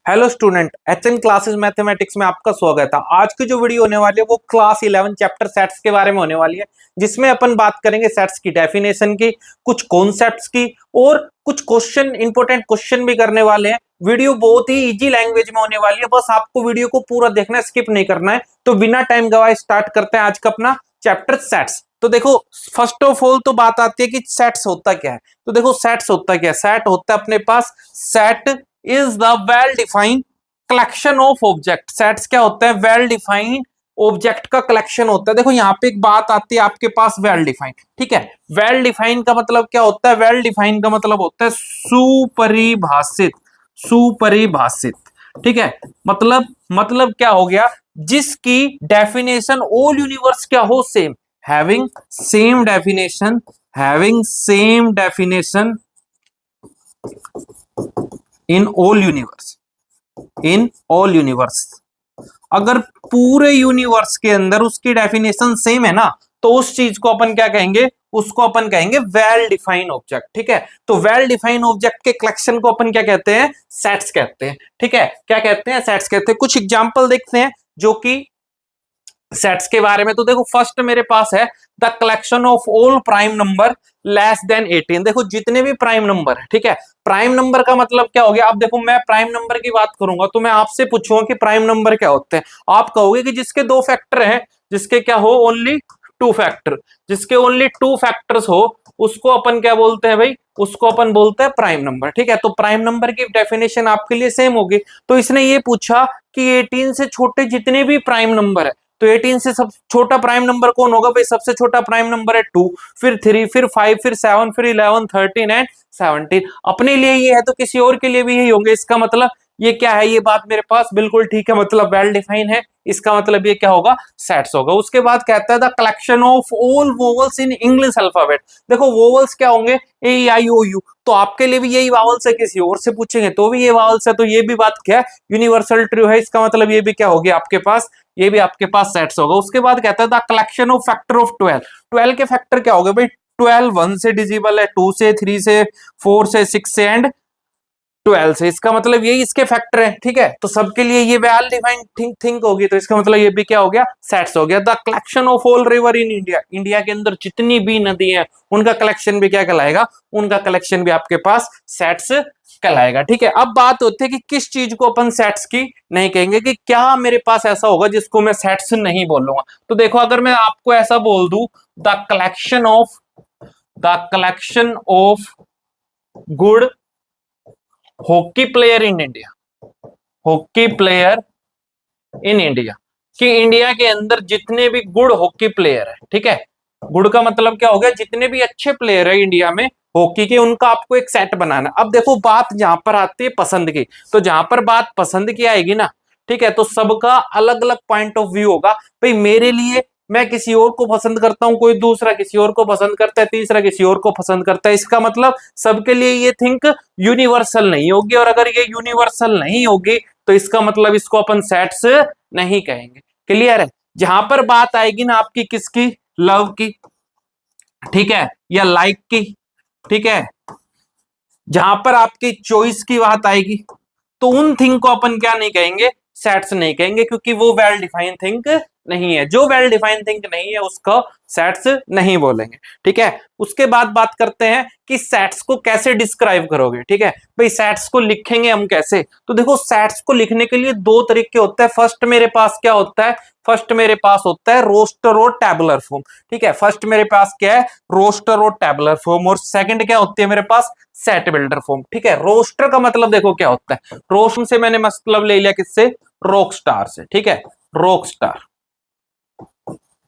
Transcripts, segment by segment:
Hello student, HN classes mathematics में आपका स्वागत है। आज की जो वीडियो होने वाली है वो क्लास 11 चैप्टर सेट्स के बारे में होने वाली है, जिसमें अपन बात करेंगे सेट्स की डेफिनेशन की, कुछ कॉन्सेप्ट्स की और कुछ क्वेश्चन, इंपॉर्टेंट क्वेश्चन भी करने वाले हैं। वीडियो बहुत ही इजी लैंग्वेज में होने वाली है, बस आपको वीडियो को पूरा देखना है, स्किप नहीं करना है। तो बिना टाइम गवाए स्टार्ट करते हैं आज का अपना चैप्टर सेट्स। तो देखो, फर्स्ट ऑफ ऑल तो बात आती है कि सेट्स होता क्या है। तो देखो, सेट्स होता क्या है। सेट होता है अपने पास, set is the well defined collection of object. Sets क्या होता है? वेल डिफाइंड ऑब्जेक्ट का कलेक्शन होता है। देखो, यहाँ पे एक बात आती है आपके पास, वेल डिफाइंड। ठीक है, वेल डिफाइंड का मतलब क्या होता है? वेल डिफाइंड का मतलब होता है सुपरिभाषित। सुपरिभाषित, ठीक है। मतलब क्या हो गया? जिसकी डेफिनेशन ऑल यूनिवर्स क्या हो? Same, having same definition, having same definition in all universe, in all universe. अगर पूरे यूनिवर्स के अंदर उसकी डेफिनेशन सेम है ना, तो उस चीज को अपन क्या कहेंगे? उसको अपन कहेंगे वेल डिफाइंड ऑब्जेक्ट। ठीक है, तो वेल डिफाइंड ऑब्जेक्ट के कलेक्शन को अपन क्या कहते हैं? सेट्स कहते हैं। ठीक है, क्या कहते हैं? सेट्स कहते हैं। कुछ एग्जांपल देखते हैं जो कि सेट्स के बारे में। तो देखो, फर्स्ट मेरे पास है the collection of all prime number less then 18। देखो, जितने भी प्राइम नंबर है, ठीक है। प्राइम नंबर का मतलब क्या हो गया? अब देखो, मैं प्राइम नंबर की बात करूंगा तो मैं आपसे पूछूंगा कि प्राइम नंबर क्या होते हैं। आप कहोगे कि जिसके दो फैक्टर हैं, जिसके क्या हो? Only two factor. जिसके ओनली टू फैक्टर्स हो उसको अपन क्या बोलते हैं भाई? उसको अपन बोलते हैं प्राइम नंबर। ठीक है, तो प्राइम नंबर की डेफिनेशन आपके लिए सेम होगी। तो इसने ये पूछा कि 18 से छोटे जितने भी प्राइम नंबर है, तो 18 से सब छोटा प्राइम नंबर कौन होगा भाई? सबसे छोटा प्राइम नंबर है 2, फिर 3, फिर 5, फिर 7, फिर 11, 13 एंड 17। अपने लिए ये है तो किसी और के लिए भी यही होंगे। इसका मतलब ये क्या है? ये बात मेरे पास बिल्कुल ठीक है, मतलब वेल डिफाइन है। इसका मतलब ये क्या होगा? सेट्स होगा। उसके बाद कहता है the collection of all vowels in English alphabet. देखो, वोवल्स क्या होंगे? ए आई ओ यू। तो आपके लिए भी यही वावल्स है, किसी और से पूछेंगे तो भी ये वावल्स है। तो ये भी बात क्या है? यूनिवर्सल ट्रू है। इसका मतलब ये भी क्या होगी आपके पास? ये भी आपके पास सेट्स होगा। उसके बाद कहता है the collection of factor of 12। 12 के फैक्टर क्या हो गए भाई? 12 1 से डिजिबल है, 2 से, 3 से, 4 से, 6 से एंड 12 से। इसका मतलब यही इसके फैक्टर है। ठीक है, तो सबके लिए ये वेल डिफाइंड थिंक होगी, तो इसका मतलब ये भी क्या हो गया? सेट्स हो गया। The collection of all river in India. India के अंदर जितनी भी नदी है उनका कलेक्शन भी क्या कहलाएगा? उनका कलेक्शन भी आपके पास सेट्स कहलाएगा। ठीक है, अब बात होती है कि किस चीज को अपन सेट्स की नहीं कहेंगे, कि क्या मेरे पास ऐसा होगा जिसको मैं सेट्स नहीं बोलूंगा। तो देखो, अगर मैं आपको ऐसा बोल दूं, the collection of, the collection of good hockey player in India, hockey player in India, कि इंडिया के अंदर जितने भी गुड हॉकी प्लेयर है, ठीक है। गुड का मतलब क्या हो गया? जितने भी अच्छे प्लेयर है इंडिया में हॉकी के, उनका आपको एक सेट बनाना। अब देखो, बात जहां पर आती है पसंद की, तो जहां पर बात पसंद की आएगी ना, ठीक है, तो सबका अलग अलग पॉइंट ऑफ व्यू होगा। भाई, मेरे लिए मैं किसी और को पसंद करता हूं, कोई दूसरा किसी और को पसंद करता है, तीसरा किसी और को पसंद करता है। इसका मतलब सबके लिए ये थिंक यूनिवर्सल नहीं होगी, और अगर ये यूनिवर्सल नहीं होगी तो इसका मतलब इसको अपन सेट्स नहीं कहेंगे। क्लियर है? जहां पर बात आएगी ना आपकी किसकी? लव की, ठीक है, या लाइक की, ठीक है, जहां पर आपकी चॉइस की बात आएगी, तो उन थिंग को अपन क्या नहीं कहेंगे? सेट्स नहीं कहेंगे, क्योंकि वो वेल डिफाइंड थिंक नहीं है। जो वेल डिफाइंड थिंक नहीं है उसको सेट्स नहीं बोलेंगे। ठीक है, उसके बाद बात करते हैं कि सेट्स को कैसे डिस्क्राइब करोगे। ठीक है भाई, सेट्स को लिखेंगे हम कैसे? तो देखो, सेट्स को लिखने के लिए दो तरीके होते हैं। फर्स्ट मेरे पास क्या होता है? फर्स्ट मेरे पास होता है रोस्टर और टैबुलर फॉर्म। ठीक है, फर्स्ट मेरे पास क्या है? रोस्टर और टैबुलर फॉर्म। और सेकंड क्या होती है मेरे पास? Set builder form. ठीक है, रोस्टर का मतलब देखो क्या होता है। रोस्टर से मैंने मतलब ले लिया किससे? रॉक स्टार से। ठीक है, रॉक स्टार।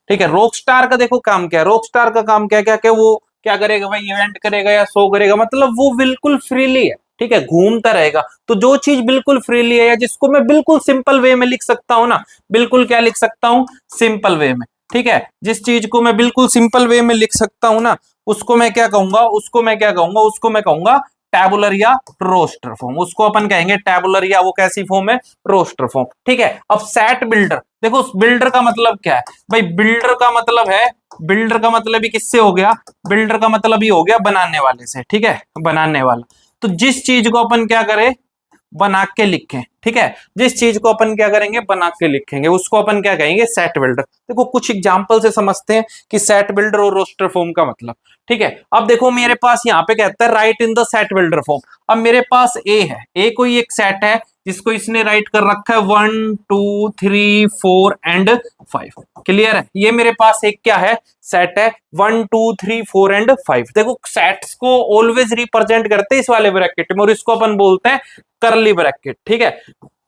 ठीक है, रॉक स्टार का देखो काम क्या है। रॉक स्टार का काम क्या क्या क्या वो क्या करेगा भाई? इवेंट करेगा या शो करेगा, मतलब वो बिल्कुल फ्रीली है। ठीक है, घूमता रहेगा। तो जो चीज बिल्कुल फ्रीली है, या जिसको मैं बिल्कुल सिंपल वे में लिख सकता हूं ना, बिल्कुल क्या लिख सकता हूं? सिंपल वे में। ठीक है, जिस चीज को मैं बिल्कुल सिंपल वे में लिख सकता हूं ना, उसको मैं क्या कहूंगा? उसको मैं क्या कहूंगा? उसको मैं कहूंगा टैबुलर या रोस्टर फॉर्म। उसको अपन कहेंगे टैबुलर, या वो कैसी फॉर्म है? Roster form. ठीक है, अब सेट बिल्डर, देखो बिल्डर का मतलब क्या है भाई? बिल्डर का मतलब है, बिल्डर का मतलब ही किससे हो गया? बिल्डर का मतलब ही हो गया बनाने वाले से। ठीक है, बनाने वाला। तो जिस चीज को अपन क्या करें? बना के लिखें, ठीक है, जिस चीज को अपन क्या करेंगे बना के लिखेंगे उसको अपन क्या कहेंगे सेट बिल्डर। देखो कुछ एग्जांपल से समझते हैं कि सेट बिल्डर और रोस्टर फॉर्म का मतलब, ठीक है। अब देखो मेरे पास यहाँ पे कहता है right in the set builder form. अब मेरे पास ए है, ए कोई एक सेट है जिसको इसने राइट कर रखा है 1 2 3 4 एंड 5। क्लियर है, ये मेरे पास एक क्या है सेट है 1 2 3 4 एंड 5। देखो सेट्स को ऑलवेज रिप्रेजेंट करते हैं इस वाले ब्रैकेट में और इसको अपन बोलते हैं करली ब्रैकेट, ठीक है।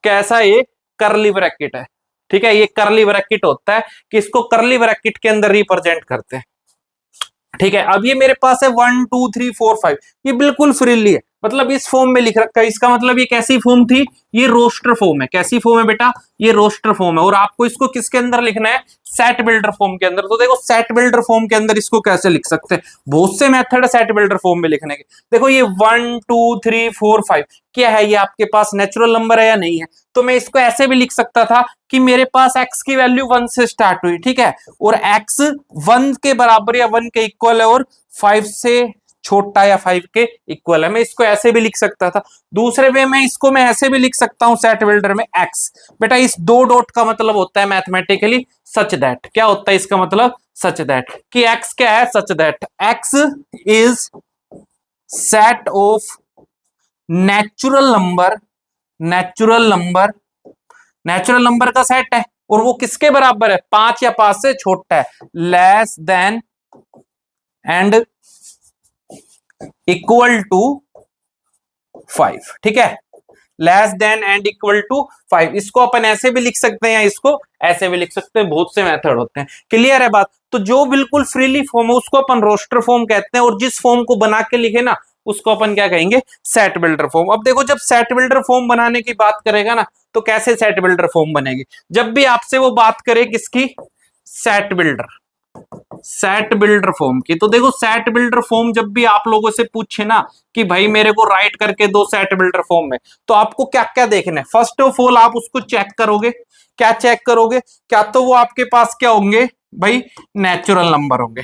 कैसा ये करली ब्रैकेट है, ठीक है, ये करली ब्रैकेट होता है कि इसको करली ब्रैकेट के अंदर रिप्रेजेंट करते हैं, ठीक है। अब ये मेरे पास है 1 2 3 4 5, ये बिल्कुल फ्रीली है, मतलब इस फॉर्म में लिख रखा है। इसका मतलब ये कैसी फॉर्म थी, ये रोस्टर फॉर्म है। कैसी फॉर्म है बेटा, ये रोस्टर फॉर्म है और आपको इसको किसके अंदर लिखना है सेट बिल्डर फॉर्म के अंदर। तो देखो सेट बिल्डर फॉर्म के अंदर इसको कैसे लिख सकते हैं, बहुत से मेथड है सेट बिल्डर फॉर्म में लिखने के। देखो ये 1 2 3 4 5 क्या है, ये आपके पास नेचुरल नंबर है या नहीं है, तो मैं इसको ऐसे भी लिख सकता था कि मेरे पास x की वैल्यू 1 से स्टार्ट हुई, ठीक है, और x 1 के बराबर या 1 के इक्वल है और 5 से छोटा या 5 के इक्वल है। मैं इसको ऐसे भी लिख सकता था। दूसरे वे में इसको मैं ऐसे भी लिख सकता हूं सेट बिल्डर में x। बेटा इस दो डॉट का मतलब होता है मैथमेटिकली सच दैट, क्या होता है इसका मतलब सच दैट, कि x क्या है such that x is set of natural number, natural number, natural number का सेट है और वो किसके बराबर है 5 या 5 से छोटा है, less than and equal to 5, ठीक है, less than and equal to 5। इसको अपन ऐसे भी लिख सकते हैं या इसको ऐसे भी लिख सकते हैं, बहुत से मेथड होते हैं। क्लियर है बात। तो जो बिल्कुल फ्रीली फॉर्म है उसको अपन रोस्टर फॉर्म कहते हैं और जिस फॉर्म को बना के लिखे ना उसको अपन क्या कहेंगे सेट बिल्डर फॉर्म। अब देखो जब सेट बिल्डर फॉर्म बनाने की बात करेगा ना तो कैसे सेट बिल्डर फॉर्म बनेगी, जब भी आपसे वो बात करे किसकी set builder, set builder form की। तो देखो सेट बिल्डर फॉर्म जब भी आप लोगों से पूछे ना कि भाई मेरे को राइट करके दो सेट बिल्डर फॉर्म में, तो आपको क्या क्या देखना है। फर्स्ट ऑफ ऑल आप उसको चेक करोगे, क्या चेक करोगे, क्या तो वो आपके पास क्या होंगे भाई नेचुरल नंबर होंगे,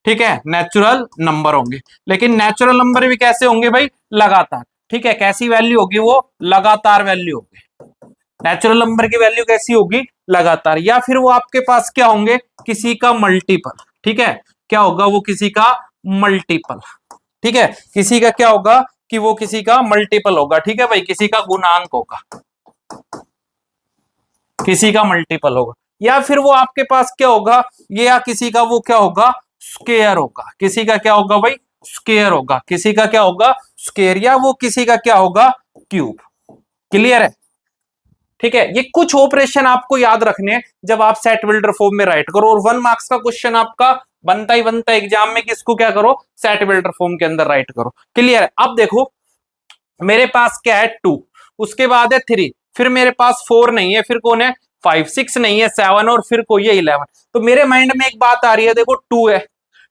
ठीक है, नेचुरल नंबर होंगे। लेकिन नेचुरल नंबर भी कैसे होंगे भाई लगातार, ठीक है, कैसी वैल्यू होगी वो लगातार वैल्यू होगी। नेचुरल नंबर की वैल्यू कैसी होगी लगातार। या फिर वो आपके पास क्या होंगे किसी का मल्टीपल, ठीक है, क्या होगा वो किसी का मल्टीपल, ठीक है, किसी का क्या होगा कि वो किसी का मल्टीपल होगा, ठीक है भाई, किसी का गुणांक होगा, किसी का मल्टीपल होगा। या फिर वो आपके पास क्या होगा ये या किसी का वो क्या होगा स्क्वायर होगा, किसी का क्या होगा भाई स्क्वायर होगा, किसी का क्या होगा स्क्वायर, या वो किसी का क्या होगा क्यूब। क्लियर है, ठीक है। ये कुछ ऑपरेशन आपको याद रखने हैं जब आप सेट बिल्डर फॉर्म में राइट करो, और 1 मार्क्स का क्वेश्चन आपका बनता ही बनता है एग्जाम में कि इसको क्या करो सेट बिल्डर फॉर्म के अंदर राइट करो। क्लियर है। अब देखो मेरे पास क्या है 2, उसके बाद है 3, फिर मेरे पास 4 नहीं है, फिर कौन है 5, 6 नहीं है 7 और फिर कोई है 11। तो मेरे माइंड में एक बात आ रही है, देखो 2 है,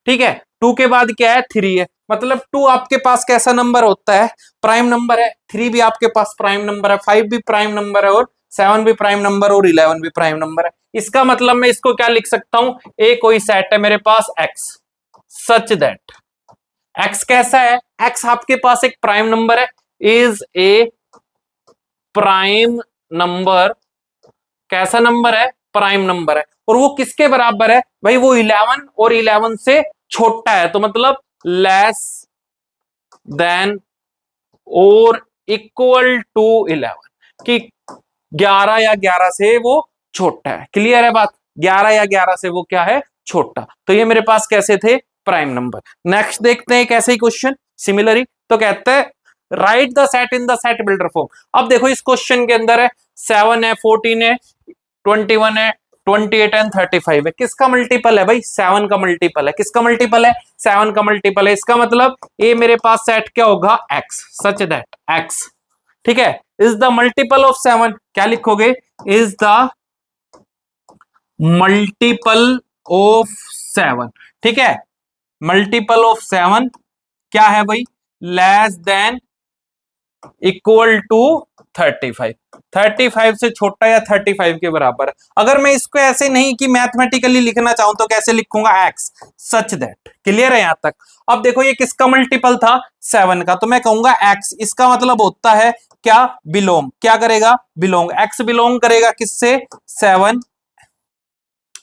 ठीक है, 2 के बाद क्या है 3 है, मतलब 2 आपके पास कैसा नंबर होता है प्राइम नंबर है, 3 भी आपके पास प्राइम नंबर है, 5 भी प्राइम नंबर है और 7 भी प्राइम नंबर और 11 भी प्राइम नंबर है। इसका मतलब मैं इसको क्या लिख सकता हूं, ए कोई सेट है मेरे पास x सच दैट x कैसा है, x आपके पास एक प्राइम नंबर है, इज ए प्राइम नंबर, कैसा नंबर है प्राइम नंबर है, और वो किसके बराबर है भाई वो 11 और 11 से छोटा है, तो मतलब लेस देन और इक्वल टू 11, कि 11 या 11 से वो छोटा है। क्लियर है बात, 11 या 11 से वो क्या है छोटा। तो ये मेरे पास कैसे थे प्राइम नंबर। नेक्स्ट देखते हैं कैसे ही क्वेश्चन सिमिलरली, तो कहते हैं right the set in the set builder form. अब देखो इस क्वेश्चन के अंदर है 7 है 14 है 21 है 28 एंड 35 है, किसका मल्टीपल है भाई 7 का मल्टीपल है, किसका मल्टीपल है 7 का मल्टीपल है। इसका मतलब ये मेरे पास सेट क्या होगा x सच दैट x, ठीक है, इज द मल्टीपल ऑफ 7, क्या लिखोगे इज द मल्टीपल ऑफ 7, ठीक है, मल्टीपल ऑफ 7 क्या है भाई लेस देन इक्वल टू 35। 35 से छोटा या 35 के बराबर है। अगर मैं इसको ऐसे नहीं कि मैथमेटिकली लिखना चाहूं तो कैसे लिखूंगा, एक्स सच दैट। क्लियर है यहां तक? अब देखो ये किसका मल्टीपल था, 7 का, तो मैं कहूंगा एक्स, इसका मतलब होता है क्या, बिलोंग, क्या करेगा, बिलोंग, एक्स बिलोंग करेगा किससे, 7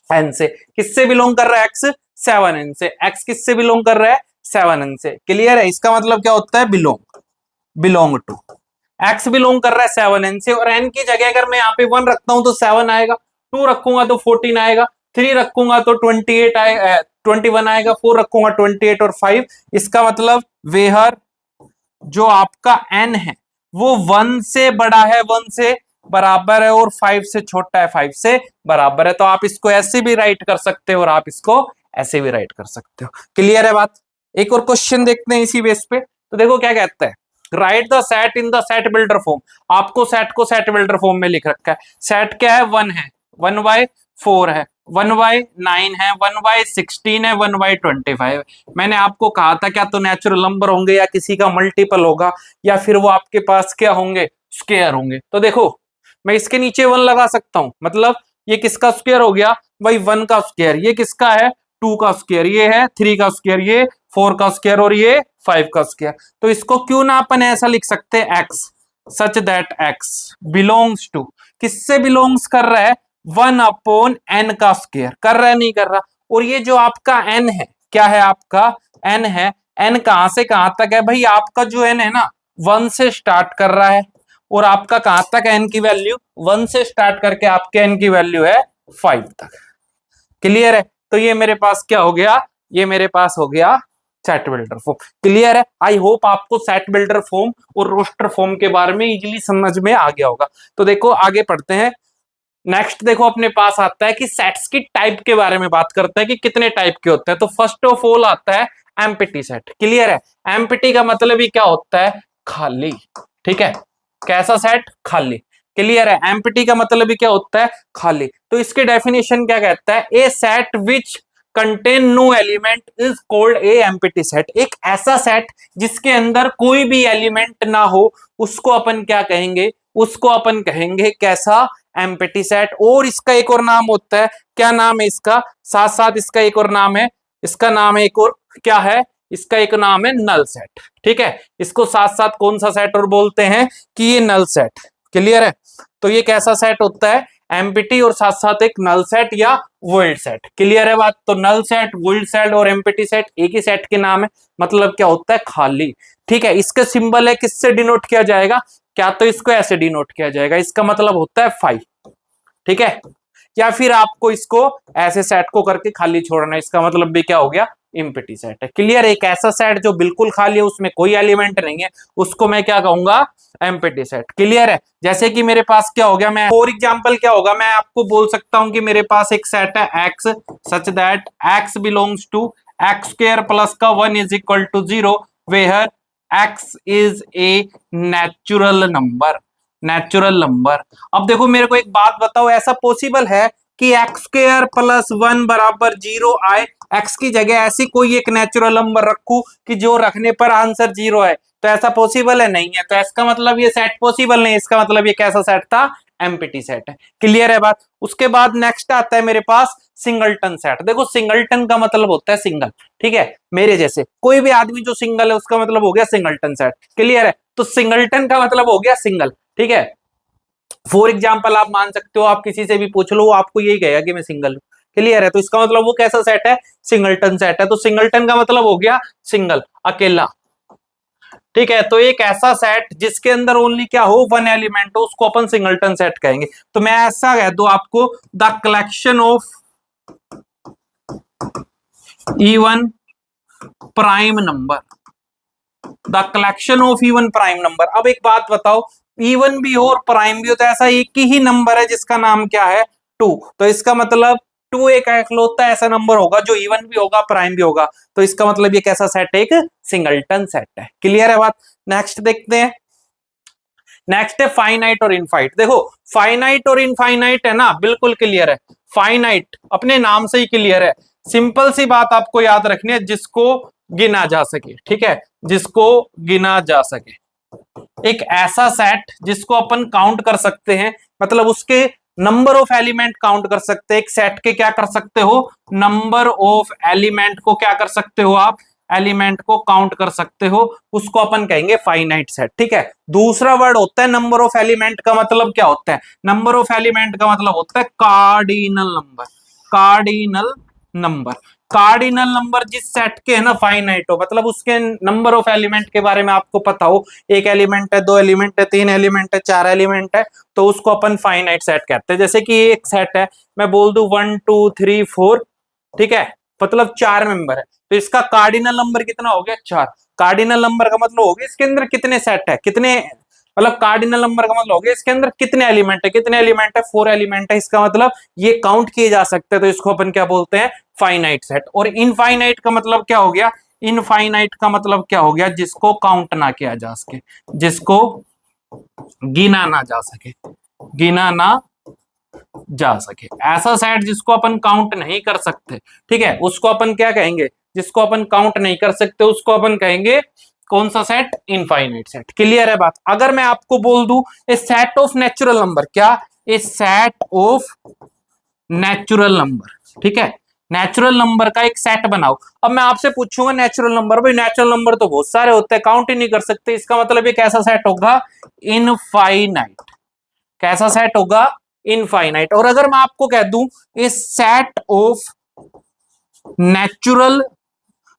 एन से। किससे बिलोंग कर रहा है एक्स, 7 एन से। एक्स किससे बिलोंग कर रहा है, 7 एन से। क्लियर है? इसका मतलब क्या होता है, belong, belong to. X belong कर रहा है 7 एन से, और एन की जगह अगर मैं यहाँ पे 1 रखता हूं तो 7 आएगा, 2 रखूंगा तो 14 आएगा, 3 रखूंगा तो 28 आएगा, 21 आएगा, 4 रखूंगा 28 और 5। इसका मतलब वेहर जो आपका एन है वो 1 से बड़ा है, 1 से बराबर है, और 5 से छोटा है, 5 से बराबर है। तो आप इसको ऐसे भी राइट कर सकते हो और आप इसको ऐसे भी राइट कर सकते हो। क्लियर है बात? एक और क्वेश्चन देखते हैं इसी बेस पे। तो देखो क्या कहता है, right the set in the set builder form. आपको सेट को सेट बिल्डर फॉर्म में लिख रखा है। सेट क्या है, 1 है, 1/4 है, 1/9 है, 1/16 है, 1/25 है। मैंने आपको कहा था क्या तो नेचुरल नंबर होंगे या किसी का मल्टीपल होगा या फिर वो आपके पास क्या होंगे, स्क्वायर होंगे। तो देखो मैं इसके नीचे 1 लगा सकता हूं, मतलब ये किसका स्क्वायर हो गया भाई, 1 का स्क्वायर। ये किसका है, 2 का स्क्वायर। ये है 3 का स्क्वायर, ये 4 का स्क्वायर, और ये 5 का स्क्वायर। तो इसको क्यों ना अपन ऐसा लिख सकते हैं, X such that X belongs to, किससे बिलोंग्स कर रहा है, 1/n का स्क्वायर। कर रहा है, नहीं कर रहा? और ये जो आपका n है, क्या है आपका, n है। n कहां से कहां तक है भाई, आपका जो n है ना 1 से स्टार्ट कर रहा है, और आपका कहां तक n की वैल्यू, 1 से स्टार्ट करके आपके n की वैल्यू है 5 तक। क्लियर है? तो ये मेरे पास क्या हो गया, ये मेरे पास हो गया सेट बिल्डर फॉर्म। क्लियर है? आई होप आपको सेट बिल्डर फॉर्म और रोस्टर फॉर्म के बारे में इजीली समझ में आ गया होगा। तो देखो आगे पढ़ते हैं। नेक्स्ट देखो अपने पास आता है कि सेट्स की टाइप के बारे में बात करते हैं कि कितने टाइप के होते हैं। तो फर्स्ट ऑफ ऑल आता है एम्प्टी सेट। क्लियर है? एम्प्टी का मतलब ही क्या होता है, खाली। ठीक है? कैसा सेट, खाली। क्लियर है? एम्प्टी का मतलब ही क्या होता है, खाली। तो इसके डेफिनेशन क्या कहता है, a set which contain no element is called a empty set. एक ऐसा सेट जिसके अंदर कोई भी एलिमेंट ना हो उसको अपन क्या कहेंगे, उसको अपन कहेंगे कैसा, एम्प्टी सेट। और इसका एक और नाम होता है, क्या नाम है इसका, साथ साथ इसका एक और नाम है, इसका नाम है एक और, क्या है इसका, एक नाम है नल सेट। ठीक है? इसको साथ साथ कौन सा सेट और बोलते हैं कि ये नल सेट। क्लियर है? तो ये कैसा सेट होता है, एम्प्टी और साथ साथ एक नल सेट या वोइड सेट। क्लियर है बात? तो नल सेट, वोइड सेट और एम्प्टी सेट एक ही सेट के नाम है, मतलब क्या होता है, खाली। ठीक है? इसका सिंबल है, किससे डिनोट किया जाएगा, क्या तो इसको ऐसे डिनोट किया जाएगा, इसका मतलब होता है 5। ठीक है? या फिर आपको इसको ऐसे सेट को करके खाली छोड़ना, इसका मतलब भी क्या हो गया, एम्प्टी सेट है। क्लियर? एक ऐसा सेट जो बिल्कुल खाली है, उसमें कोई एलिमेंट नहीं है, उसको मैं क्या कहूंगा, एम्प्टी सेट। क्लियर है? जैसे कि मेरे पास क्या हो गया, मैं फॉर एग्जांपल क्या होगा, मैं आपको बोल सकता हूं कि मेरे पास एक सेट है X such that X belongs to X square plus का 1 is equal to 0 where X is a natural number. Natural number. अब देखो मेरे को एक बात बताओ, ऐसा पॉसिबल है कि एक्स स्क्वायर प्लस 1 बराबर 0 आए, एक्स की जगह ऐसी कोई एक नेचुरल नंबर रखूं कि जो रखने पर आंसर 0 है? तो ऐसा पॉसिबल है, नहीं है। तो इसका मतलब ये सेट पॉसिबल नहीं, इसका मतलब ये कैसा सेट था, एम्प्टी सेट है। क्लियर है बात? उसके बाद नेक्स्ट आता है मेरे पास सिंगलटन सेट। देखो सिंगलटन का मतलब होता है सिंगल। ठीक है? मेरे जैसे कोई भी आदमी जो सिंगल है उसका मतलब हो गया सिंगलटन सेट। क्लियर है? तो सिंगलटन का मतलब हो गया सिंगल। ठीक है? फॉर एग्जाम्पल आप मान सकते हो, आप किसी से भी पूछ लो, वो आपको यही कहेगा कि मैं सिंगल हूं। क्लियर है? तो इसका मतलब वो कैसा सेट है, सिंगलटन सेट है। तो सिंगलटन का मतलब हो गया सिंगल, अकेला। ठीक है? तो एक ऐसा सेट जिसके अंदर ओनली क्या हो, 1 एलिमेंट हो, उसको अपन सिंगलटन सेट कहेंगे। तो मैं ऐसा कह दूं आपको, the collection of even prime number, the collection of even prime number. अब एक बात बताओ, इवन भी हो और प्राइम भी हो तो ऐसा एक ही नंबर है जिसका नाम क्या है, 2। तो इसका मतलब 2 एक इकलौता ऐसा नंबर होगा जो इवन भी होगा प्राइम भी होगा। तो इसका मतलब ये कैसा सेट है, एक सिंगलटन सेट है। क्लियर है बात? नेक्स्ट देखते हैं। नेक्स्ट है फाइनाइट और इनफाइट। देखो फाइनाइट और इनफाइनाइट है ना, बिल्कुल क्लियर है। फाइनाइट अपने नाम से ही क्लियर है। सिंपल सी बात आपको याद रखनी है, जिसको गिना जा सके। ठीक है? जिसको गिना जा सके। एक ऐसा सेट जिसको अपन काउंट कर सकते हैं, मतलब उसके नंबर ऑफ एलिमेंट काउंट कर सकते हैं। एक सेट के क्या कर सकते हो, नंबर ऑफ एलिमेंट को क्या कर सकते हो आप, एलिमेंट को काउंट कर सकते हो, उसको अपन कहेंगे फाइनाइट सेट। ठीक है, दूसरा वर्ड होता है नंबर ऑफ एलिमेंट का मतलब क्या होता है, नंबर ऑफ एलिमेंट का मतलब होता है cardinal number. Cardinal number, cardinal number जिस सेट के है ना फाइनाइट हो, मतलब उसके नंबर ऑफ एलिमेंट के बारे में आपको पता हो, एक एलिमेंट है, दो एलिमेंट है, तीन एलिमेंट है, चार एलिमेंट है, तो उसको अपन फाइनाइट सेट कहते हैं। जैसे कि एक सेट है, मैं बोल दूं 1 2 3 4, ठीक है, मतलब चार मेंबर है, तो इसका कार्डिनल नंबर कितना हो गया, चार। कार्डिनल नंबर का मतलब हो गया इसके अंदर कितने सेट है, कितने, मतलब कार्डिनल नंबर का मतलब हो गया इसके अंदर कितने एलिमेंट है, कितने एलिमेंट है, फोर एलिमेंट है, इसका मतलब ये काउंट किए जा सकते हैं, तो इसको अपन क्या बोलते हैं, फाइनाइट सेट। और इनफाइनाइट का मतलब क्या हो गया, इनफाइनाइट का मतलब क्या हो गया, जिसको काउंट ना किया जा सके, जिसको गिना ना जा सके, गिना ना जा सके, ऐसा सेट जिसको अपन काउंट नहीं कर सकते, ठीक है, उसको अपन क्या कहेंगे, जिसको अपन काउंट नहीं कर सकते उसको अपन कहेंगे कौन सा सेट, इनफाइनाइट सेट। क्लियर है बात। अगर मैं आपको बोल दूं a set of natural number, क्या, ए सेट ऑफ नेचुरल नंबर, ठीक है, नेचुरल नंबर का एक सेट बनाओ। अब मैं आपसे पूछूंगा नेचुरल नंबर, भाई नेचुरल नंबर तो बहुत सारे होते हैं, काउंट ही नहीं कर सकते, इसका मतलब ये कैसा सेट होगा, इनफाइनाइट। कैसा सेट होगा, इनफाइनाइट। और अगर मैं आपको कह दूं a set of natural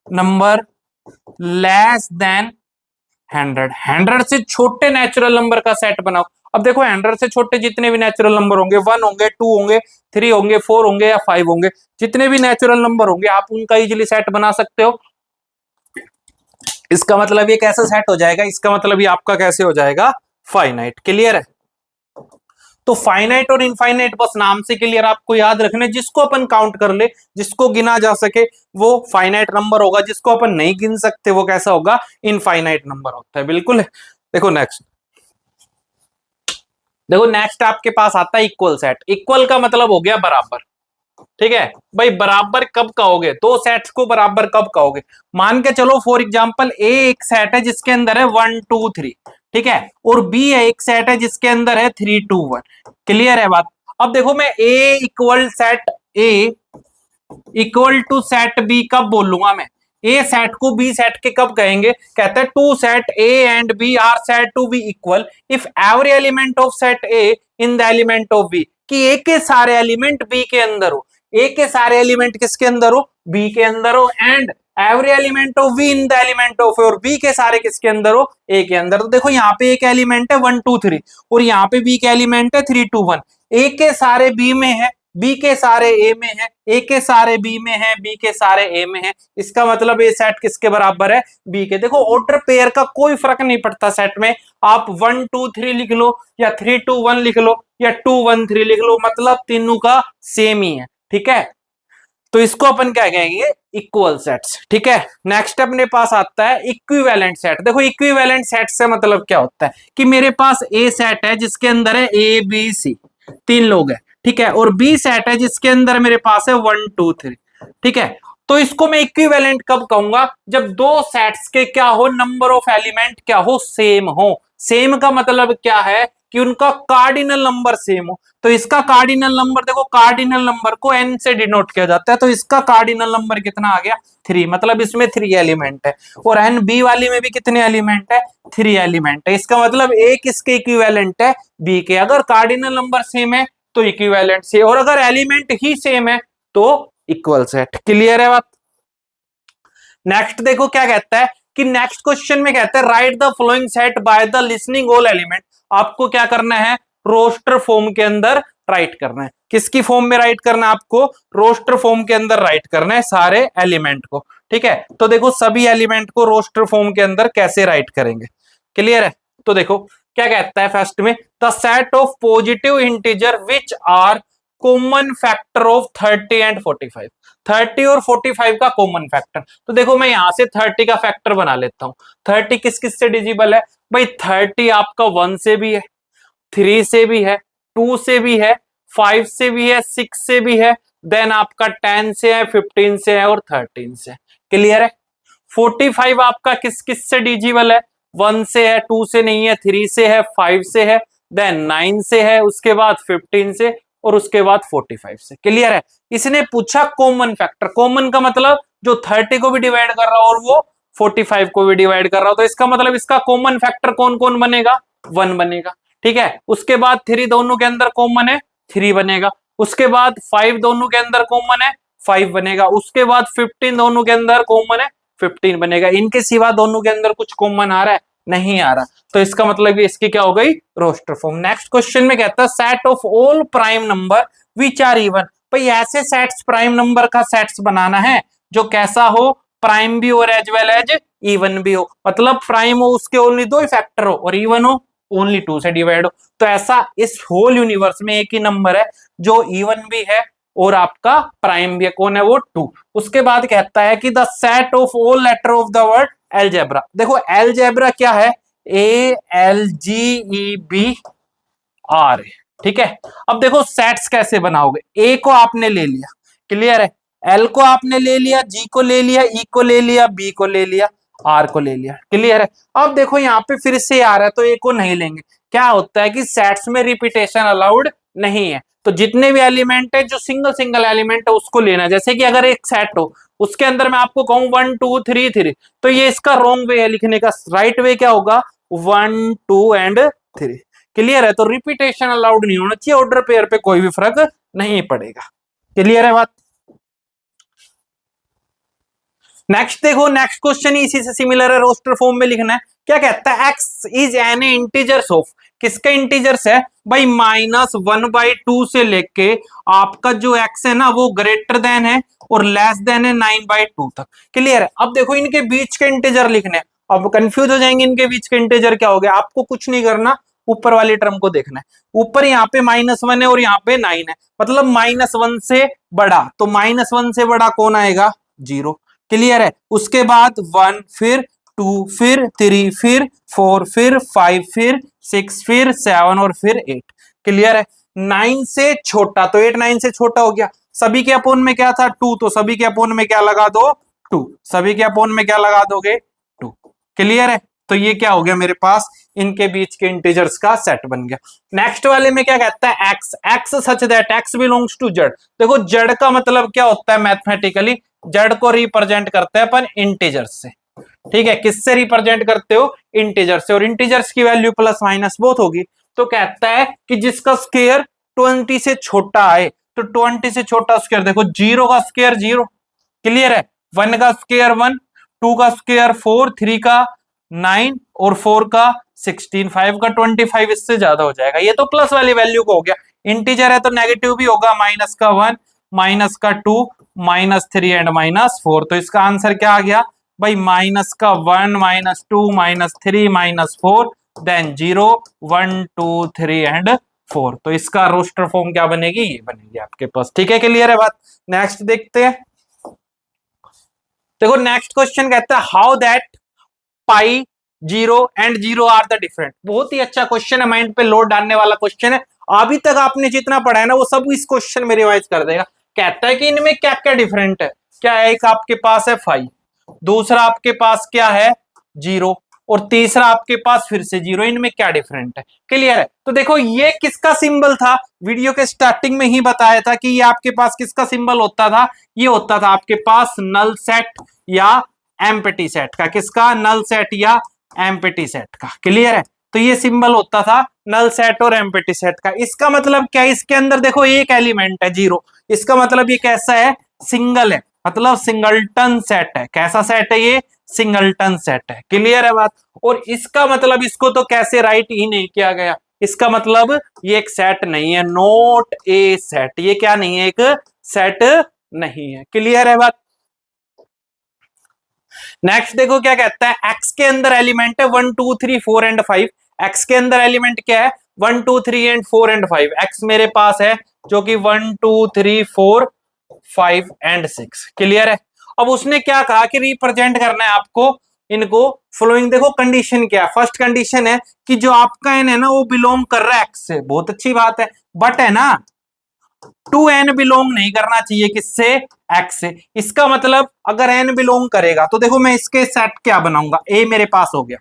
number less than 100, 100 से छोटे नेचुरल नंबर का सेट बनाओ। अब देखो 100 से छोटे जितने भी नेचुरल नंबर होंगे, 1 होंगे, 2 होंगे, 3 होंगे, 4 होंगे या 5 होंगे, जितने भी नेचुरल नंबर होंगे आप उनका इजीली सेट बना सकते हो। इसका मतलब ये कैसा सेट हो जाएगा, इसका मतलब ये आपका कैसे हो जाएगा, फाइनाइट। क्लियर है। तो फाइनाइट और इनफाइनाइट बस नाम से क्लियर, आपको याद रखने, जिसको अपन काउंट कर ले, जिसको गिना जा सके वो फाइनाइट नंबर होगा, जिसको अपन नहीं गिन सकते वो कैसा होगा, इनफाइनाइट नंबर होता है। बिल्कुल। देखो नेक्स्ट, देखो नेक्स्ट आपके पास आता है इक्वल सेट। इक्वल का मतलब हो गया बराबर, ठीक है भाई, बराबर कब कहोगे, दो सेट्स को बराबर कब कहोगे, मान के चलो फॉर एग्जांपल ए एक सेट है जिसके अंदर है 1 2 3, ठीक है, और बी है एक सेट है जिसके अंदर है 3 2 1। क्लियर है बात। अब देखो मैं A equal set A equal to set B कब बोलूंगा, मैं ए सेट को बी सेट के कब कहेंगे, कहते हैं two set A and B are set to be equal if every element of set A in the element of B, कि ए के सारे एलिमेंट बी के अंदर हो, ए के सारे एलिमेंट किसके अंदर हो, बी के अंदर हो, and every element of B in the element of A, और बी के सारे किसके अंदर हो, ए के अंदर। तो देखो यहाँ पे एक एलिमेंट है 1 2 3 और यहाँ पे बी के एलिमेंट है 3 2 1, ए के सारे बी में है, बी के सारे ए में है, ए के सारे बी में है, बी के सारे ए में है, इसका मतलब ये सेट किसके बराबर है, बी के। देखो ऑर्डर पेयर का कोई फर्क नहीं पड़ता सेट में, आप 1 2 3 लिख लो या 3 2 1 लिख लो या 2 1 3 लिख लो, मतलब तीनों का सेम ही है, ठीक है। तो इसको अपन क्या कहेंगे, इक्वल सेट्स, ठीक है। नेक्स्ट अपने पास आता है इक्विवेलेंट सेट। देखो इक्विवेलेंट सेट से मतलब क्या होता है कि मेरे पास ए सेट है जिसके अंदर है ए बी सी, तीन लोग हैं, ठीक है, और बी सेट है जिसके अंदर मेरे पास है 1 2 3, ठीक है। तो इसको मैं इक्विवेलेंट कब कहूंगा, जब दो सेट्स के क्या हो, नंबर ऑफ एलिमेंट क्या हो, सेम हो। सेम का मतलब क्या है कि उनका कार्डिनल नंबर सेम हो। तो इसका कार्डिनल नंबर, देखो कार्डिनल नंबर को n से डिनोट किया जाता है, तो इसका कार्डिनल नंबर कितना आ गया, 3, मतलब इसमें 3 एलिमेंट है, और एन बी वाली में भी कितने एलिमेंट है, 3 एलिमेंट है। इसका मतलब ए किसके इक्विवेलेंट है, बी के। अगर कार्डिनल नंबर सेम है तो इक्विवेलेंट से, और अगर एलिमेंट ही सेम है तो इक्वल सेट। क्लियर है बात। नेक्स्ट देखो क्या कहता है कि नेक्स्ट क्वेश्चन में कहता है right the following set by the listening all element. आपको क्या करना है, रोस्टर फॉर्म के अंदर राइट करना है। किसकी फॉर्म में राइट करना है आपको, रोस्टर फॉर्म के अंदर राइट करना है सारे एलिमेंट को, ठीक है। तो देखो सभी एलिमेंट को रोस्टर फॉर्म के अंदर कैसे राइट करेंगे। क्लियर है। तो देखो क्या कहता है फर्स्ट में, the set of positive integer which are common factor of 30 and 45। 30 और 45 का कॉमन फैक्टर। तो देखो मैं यहां से 30 का फैक्टर बना लेता हूं। 30 किस किस से डिजिबल है भाई, 30 आपका 1 से भी है, 3 से भी है, 2 से भी है, 5 से भी है, 6 से भी है, देन आपका 10 से है, 15 से है और 13 से। क्लियर है। 45 आपका किस किस से डिजिबल है, 1 से है, 2 से नहीं है, 3 से है, 5 से है, देन 9 से है, उसके बाद 15 से और उसके बाद 45 से। क्लियर है? इसने पूछा कॉमन फैक्टर। कॉमन का मतलब जो 30 को भी डिवाइड कर रहा हो और वो 45 को भी डिवाइड कर रहा हो, तो इसका मतलब इसका कॉमन फैक्टर कौन कौन बनेगा? 1 बनेगा। ठीक है, उसके बाद 3 दोनों के अंदर कॉमन है, 3 बनेगा। उसके बाद 5 दोनों के अंदर कॉमन है, 5 बनेगा। उसके बाद 15 दोनों के अंदर कॉमन है, 15 बनेगा। इनके सिवा दोनों के अंदर कुछ कॉमन आ रहा है? नहीं आ रहा। तो इसका मतलब ये इसकी क्या हो गई? Roster form. नेक्स्ट क्वेश्चन में कहता है set of all prime number which are even. भाई ऐसे सेट्स प्राइम नंबर का सेट्स बनाना है जो कैसा हो? प्राइम भी हो और एज वेल एज इवन भी हो। मतलब प्राइम हो उसके ओनली 2 ही फैक्टर हो और इवन हो ओनली 2 से डिवाइड हो। तो ऐसा इस होल यूनिवर्स में एक ही नंबर है जो इवन भी है और आपका प्राइम भी है। कौन है वो? 2। उसके बाद कहता है कि the set of all letter of the word algebra. देखो एलजेब्रा क्या है? ALGEBR। ठीक है, अब देखो सेट्स कैसे बनाओगे? ए को आपने ले लिया, क्लियर है, एल को आपने ले लिया, जी को ले लिया, ई को ले लिया, बी को ले लिया, आर को ले लिया, क्लियर है। अब देखो यहाँ पे फिर से आ रहा है तो ए को नहीं लेंगे। क्या होता है कि सेट्स में रिपीटेशन अलाउड नहीं है, तो जितने भी एलिमेंट है जो सिंगल सिंगल एलिमेंट है उसको लेना। जैसे कि अगर एक सेट हो उसके अंदर मैं आपको कहूं 1 2 3 3, तो ये इसका रॉन्ग वे है लिखने का। राइट वे क्या होगा? 1 2 एंड 3। क्लियर है? तो रिपीटेशन अलाउड नहीं होना चाहिए, ऑर्डर पेयर पे कोई भी फर्क नहीं पड़ेगा। क्लियर है बात? नेक्स्ट देखो, नेक्स्ट क्वेश्चन इसी से सिमिलर है, रोस्टर फॉर्म में लिखना है। क्या कहता है? X is an integers of, किसका इंटीजर्स है भाई? -1/2 से लेके आपका जो एक्स है ना वो ग्रेटर देन है और लेस देन है 9/2 तक। क्लियर है? अब देखो इनके बीच के इंटीजर लिखने हैं। अब कंफ्यूज हो जाएंगे इनके बीच के इंटीजर क्या हो गया। आपको कुछ नहीं करना, ऊपर वाली टर्म को देखना है। ऊपर यहाँ पे -1 है और यहाँ पे 9 है, मतलब -1 से बड़ा, तो -1 से बड़ा कौन आएगा? 0। क्लियर है? उसके बाद 1, फिर 2, फिर 3, फिर 4, फिर 5, फिर 6, फिर 7 और फिर 8। क्लियर है? 9 से छोटा, तो 8 9 से छोटा हो गया। सभी के अपोन में क्या था? 2, तो सभी के अपोन में क्या लगा दो? 2। सभी के अपोन में क्या लगा दोगे? 2। क्लियर है? तो ये क्या हो गया मेरे पास? इनके बीच के इंटीजर्स का सेट बन गया। नेक्स्ट वाले में क्या कहता है? X, X such that X belongs to जड़। देखो जड़ का मतलब क्या होता है मैथमेटिकली? जड़ को रिप्रेजेंट करते हैं अपन इंटीजर्स से। ठीक है, किससे रिप्रेजेंट करते हो? इंटीजर से, और इंटीजर्स की वैल्यू प्लस माइनस बोथ होगी। तो कहता है कि जिसका स्क्वायर 20 से छोटा आए, तो 20 से छोटा स्क्वायर देखो, 0 का स्क्वायर 0। क्लियर है? 1 का स्क्वायर 1, 2 का स्क्वायर 4, 3 का 9 और 4 का 16, 5 का 25, इससे ज्यादा हो जाएगा। ये तो प्लस वाली वैल्यू को हो गया। इंटीजर है तो नेगेटिव भी होगा, माइनस का 1, माइनस का 2, -3 एंड -4। तो इसका आंसर क्या आ गया भाई? -1, -2, -3, -4, देन 0, 1 2 3 एंड 4। तो इसका रोस्टर फॉर्म क्या बनेगी? ये बनेगी आपके पास। ठीक है, क्लियर है बात? नेक्स्ट देखते हैं। देखो नेक्स्ट क्वेश्चन कहता है how that pi 0 and 0 are the different. बहुत ही अच्छा क्वेश्चन है, माइंड पे लोड डालने वाला क्वेश्चन है। अभी तक आपने जितना पढ़ा है ना वो सब इस क्वेश्चन में रिवाइज कर देगा। कहता है कि इनमें क्या क्या डिफरेंट है। क्या है? एक आपके पास है 5, दूसरा आपके पास क्या है? 0, और तीसरा आपके पास फिर से 0। इनमें क्या डिफरेंट है? क्लियर है? तो देखो ये किसका सिंबल था? वीडियो के स्टार्टिंग में ही बताया था कि ये आपके पास किसका सिंबल होता था? ये होता था आपके पास नल सेट या एम्प्टी सेट का। किसका? नल सेट या एम्प्टी सेट का। क्लियर है? तो ये सिंबल होता था नल सेट और एम्प्टी सेट का। इसका मतलब क्या है? इसके अंदर देखो एक एलिमेंट है 0, इसका मतलब ये कैसा है? सिंगल है, मतलब सिंगलटन सेट है। कैसा सेट है ये? सिंगलटन सेट है। क्लियर है बात? और इसका मतलब इसको तो कैसे राइट ही नहीं किया गया। इसका मतलब ये एक सेट नहीं है, नॉट ए सेट। ये क्या नहीं है? एक सेट नहीं है। क्लियर है बात? नेक्स्ट देखो क्या कहता है। एक्स के अंदर एलिमेंट है 1 2 3 4 एंड 5। एक्स के अंदर एलिमेंट क्या है? 1 2 3 एंड 4 एंड 5। एक्स मेरे पास है जो कि 1 2 3 4 5 एंड 6। क्लियर है? अब उसने क्या कहा कि रिप्रेजेंट करना है आपको इनको फॉलोइंग। देखो कंडीशन क्या है? फर्स्ट कंडीशन है कि जो आपका एन है ना वो बिलोंग कर रहा है एक्स से। बहुत अच्छी बात है, बट है ना 2n बिलोंग नहीं करना चाहिए। किससे? एक्स से। इसका मतलब अगर n बिलोंग करेगा तो देखो मैं इसके सेट क्या बनाऊंगा। ए मेरे पास हो गया,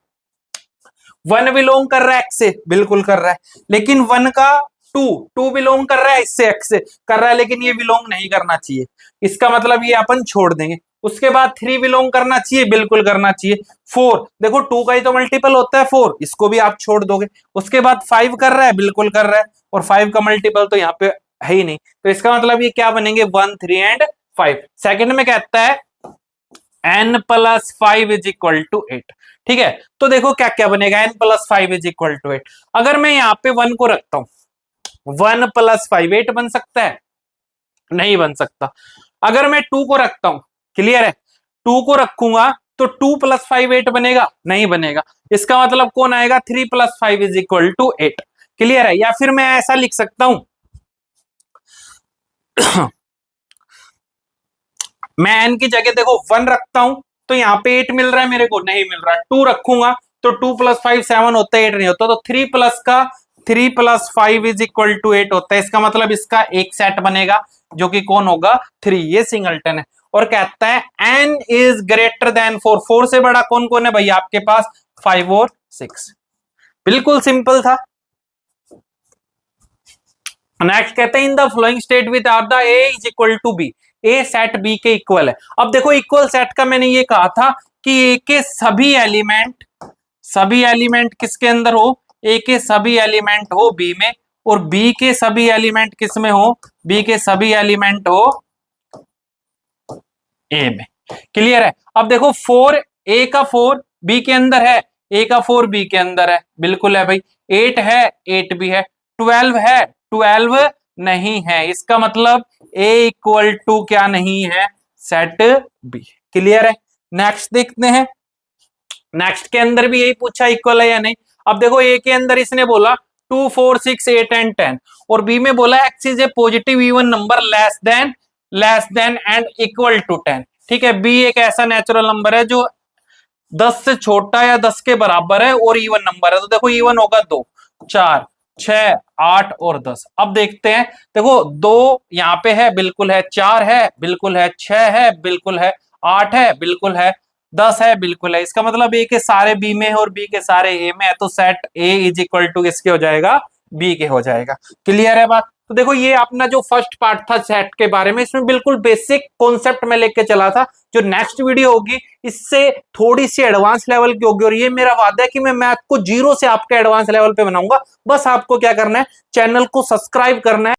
1 बिलोंग कर रहा है एक्स से, बिल्कुल कर रहा है, लेकिन 1 का 2 बिलोंग कर रहा है इससे एक्स से, कर रहा है, लेकिन ये बिलोंग नहीं करना चाहिए, इसका मतलब ये अपन छोड़ देंगे। उसके बाद 3 बिलोंग करना चाहिए, बिल्कुल करना चाहिए। 4 देखो 2 का ही तो मल्टीपल होता है 4, इसको भी आप छोड़ दोगे। उसके बाद 5 कर रहा है, बिल्कुल कर रहा है, और 5 का मल्टीपल तो यहाँ पे है ही नहीं, तो इसका मतलब ये क्या बनेंगे 1 3 एंड 5। सेकंड में कहता है n plus 5 is equal to 8। ठीक है, तो देखो क्या क्या बनेगा, n plus 5 is equal to 8। अगर मैं यहाँ पे 1 को रखता हूं, 1 प्लस 5 8 बन सकता है, नहीं बन सकता। अगर मैं 2 को रखता हूं, क्लियर है, 2 को रखूंगा तो 2 प्लस 5 8 बनेगा, नहीं बनेगा। इसका मतलब कौन आएगा, 3 plus 5 is equal to 8। Clear है, या फिर मैं ऐसा लिख सकता हूं मैं n की जगह देखो 1 रखता हूं तो यहाँ पे 8 मिल रहा है मेरे को, नहीं मिल रहा। 2 रखूंगा तो 2 प्लस 5 7 होता है, 8 नहीं होता, तो 3 प्लस 5 इज इक्वल टू 8 होता है। इसका मतलब इसका एक सेट बनेगा जो कि कौन होगा, 3, ये सिंगलटन है। और कहता है n इज ग्रेटर देन 4, 4 से बड़ा कौन कौन है भैया आपके पास, 5 और 6। बिल्कुल सिंपल था। नेक्स्ट कहते हैं in the following state with are the A is equal to B, A set B के इक्वल है। अब देखो इक्वल सेट का मैंने ये कहा था कि ए के सभी एलिमेंट किसके अंदर हो, ए के सभी एलिमेंट हो बी में, और बी के सभी एलिमेंट किस में हो, बी के सभी एलिमेंट हो ए में। क्लियर है। अब देखो 4 ए का 4 बी के अंदर है, ए का 4 बी के अंदर है, बिल्कुल है भाई। 8 है, 8 भी है। 12 है, 12 नहीं है। इसका मतलब ए इक्वल टू क्या नहीं है, सेट बी। क्लियर है। नेक्स्ट देखते हैं, नेक्स्ट के अंदर भी यही पूछा इक्वल है या नहीं। अब देखो ए के अंदर इसने बोला 2 4 6 8 एंड 10, और बी में बोला X is a positive even number less than and equal to 10। ठीक है, बी एक ऐसा नेचुरल नंबर है जो 10 से छोटा या 10 के बराबर है और इवन नंबर है। तो देखो इवन होगा 2 4 6 8 और 10। अब देखते हैं, देखो 2 यहाँ पे है, बिल्कुल है। 4 है, बिल्कुल है। 6 है, बिल्कुल है। 8 है, बिल्कुल है। 10 है, बिल्कुल है। इसका मतलब ए के सारे बी में है और बी के सारे ए में है, तो set A is equal to किसके हो जाएगा, बी के हो जाएगा। क्लियर है बात। तो देखो ये अपना जो फर्स्ट पार्ट था सेट के बारे में, इसमें बिल्कुल बेसिक कॉन्सेप्ट में लेके चला था। जो नेक्स्ट वीडियो होगी इससे थोड़ी सी एडवांस लेवल की होगी, और ये मेरा वादा है कि मैं मैथ को जीरो से आपके एडवांस लेवल पे बनाऊंगा। बस आपको क्या करना है, चैनल को सब्सक्राइब करना है।